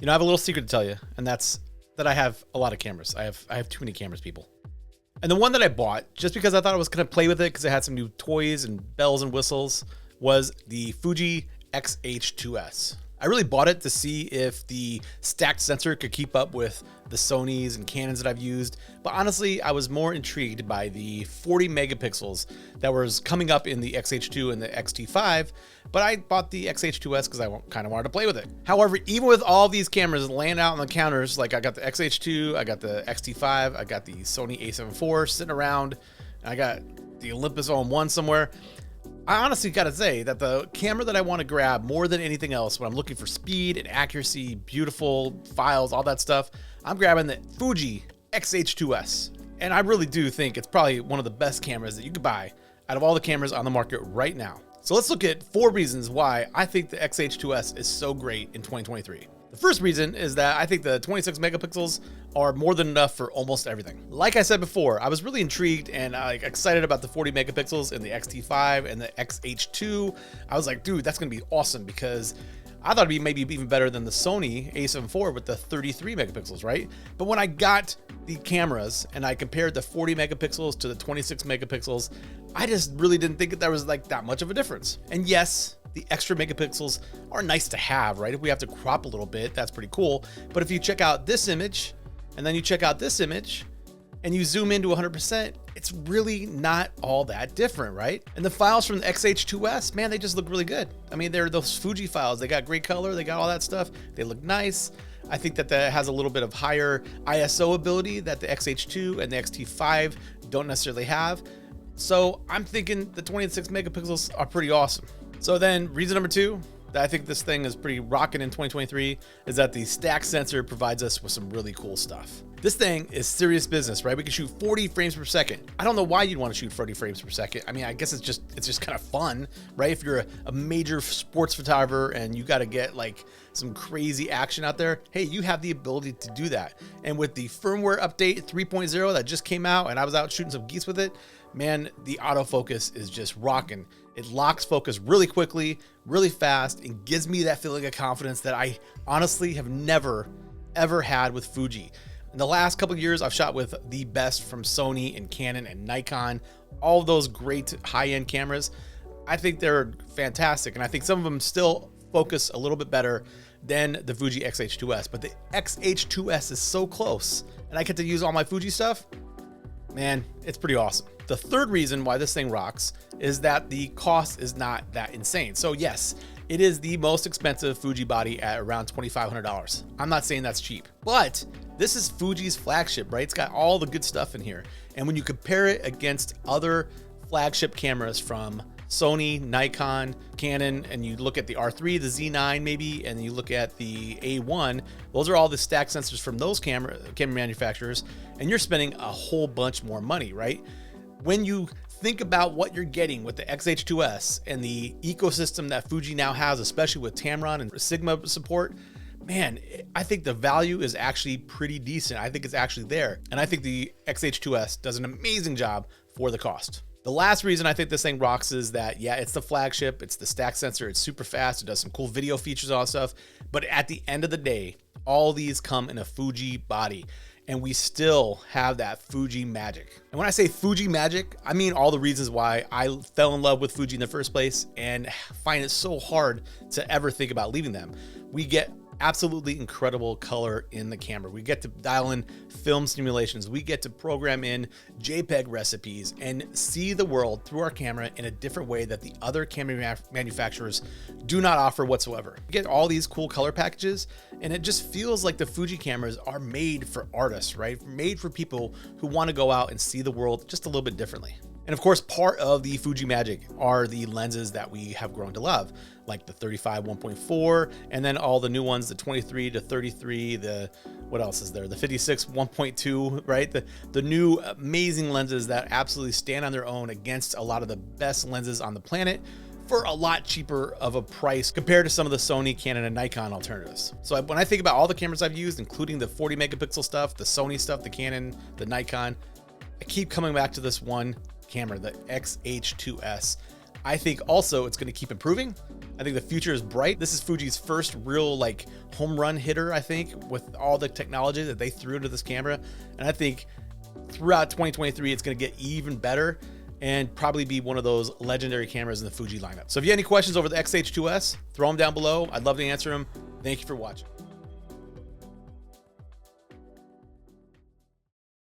You know, I have a little secret to tell you, and that's that I have a lot of cameras. I have too many cameras, people. And the one that I bought, just because I thought I was going to play with it because it had some new toys and bells and whistles, was the Fuji X-H2S. I really bought it to see if the stacked sensor could keep up with the Sonys and Canons that I've used. But honestly, I was more intrigued by the 40 megapixels that was coming up in the X-H2 and the X-T5. But I bought the X-H2S because I kind of wanted to play with it. However, even with all these cameras laying out on the counters, like I got the X-H2, I got the X-T5, I got the Sony a7 IV sitting around, and I got the Olympus OM1 somewhere. I honestly gotta say that the camera that I want to grab more than anything else when I'm looking for speed and accuracy, beautiful files, all that stuff, I'm grabbing the Fuji X-H2S. And I really do think it's probably one of the best cameras that you could buy out of all the cameras on the market right now. So let's look at 4 reasons why I think the X-H2S is so great in 2023. The first reason is that I think the 26 megapixels are more than enough for almost everything. Like I said before, I was really intrigued and excited about the 40 megapixels in the X-T5 and the X-H2. I was like, dude, that's gonna be awesome because I thought it'd be maybe even better than the Sony a7 IV with the 33 megapixels, right? But when I got the cameras and I compared the 40 megapixels to the 26 megapixels, I just really didn't think that there was like that much of a difference. And yes, the extra megapixels are nice to have, right? If we have to crop a little bit, that's pretty cool. But if you check out this image and then you check out this image and you zoom into 100%, it's really not all that different, right? And the files from the X-H2S, man, they just look really good. I mean, they're those Fuji files. They got great color. They got all that stuff. They look nice. I think that has a little bit of higher ISO ability that the X-H2 and the X-T5 don't necessarily have. So I'm thinking the 26 megapixels are pretty awesome. So then reason number 2 that I think this thing is pretty rocking in 2023 is that the stack sensor provides us with some really cool stuff. This thing is serious business, right? We can shoot 40 frames per second. I don't know why you'd want to shoot 40 frames per second. I mean, I guess it's just kind of fun, right? If you're a major sports photographer and you got to get like some crazy action out there, hey, you have the ability to do that. And with the firmware update 3.0 that just came out and I was out shooting some geese with it, man, the autofocus is just rocking. It locks focus really quickly, really fast, and gives me that feeling of confidence that I honestly have never, ever had with Fuji. In the last couple of years, I've shot with the best from Sony and Canon and Nikon, all of those great high-end cameras. I think they're fantastic, and I think some of them still focus a little bit better than the Fuji X-H2S, but the X-H2S is so close, and I get to use all my Fuji stuff. Man, it's pretty awesome. The third reason why this thing rocks is that the cost is not that insane. So yes, it is the most expensive Fuji body at around $2,500. I'm not saying that's cheap, but this is Fuji's flagship, right? It's got all the good stuff in here. And when you compare it against other flagship cameras from Sony, Nikon, Canon, and you look at the R3, the Z9 maybe, and you look at the A1, those are all the stack sensors from those camera manufacturers, and you're spending a whole bunch more money, right? When you think about what you're getting with the X-H2S and the ecosystem that Fuji now has, especially with Tamron and Sigma support, man, I think the value is actually pretty decent. I think it's actually there. And I think the X-H2S does an amazing job for the cost. The last reason I think this thing rocks is that, yeah, it's the flagship, it's the stack sensor, it's super fast, it does some cool video features, all that stuff. But at the end of the day, all these come in a Fuji body. And we still have that Fuji magic. And when I say Fuji magic, I mean all the reasons why I fell in love with Fuji in the first place and find it so hard to ever think about leaving them. We get absolutely incredible color in the camera. We get to dial in film simulations. We get to program in JPEG recipes and see the world through our camera in a different way that the other camera manufacturers do not offer whatsoever. We get all these cool color packages, and it just feels like the Fuji cameras are made for artists, right? Made for people who want to go out and see the world just a little bit differently. And of course, part of the Fuji magic are the lenses that we have grown to love, like the 35 1.4, and then all the new ones, the 23 to 33, what else is there? The 56 1.2, right? The new amazing lenses that absolutely stand on their own against a lot of the best lenses on the planet for a lot cheaper of a price compared to some of the Sony, Canon, and Nikon alternatives. So when I think about all the cameras I've used, including the 40 megapixel stuff, the Sony stuff, the Canon, the Nikon, I keep coming back to this one camera, the X-H2S. I think also it's going to keep improving. I think the future is bright. This is Fuji's first real like home run hitter, I think, with all the technology that they threw into this camera. And I think throughout 2023, it's going to get even better and probably be one of those legendary cameras in the Fuji lineup. So if you have any questions over the X-H2S, throw them down below. I'd love to answer them. Thank you for watching.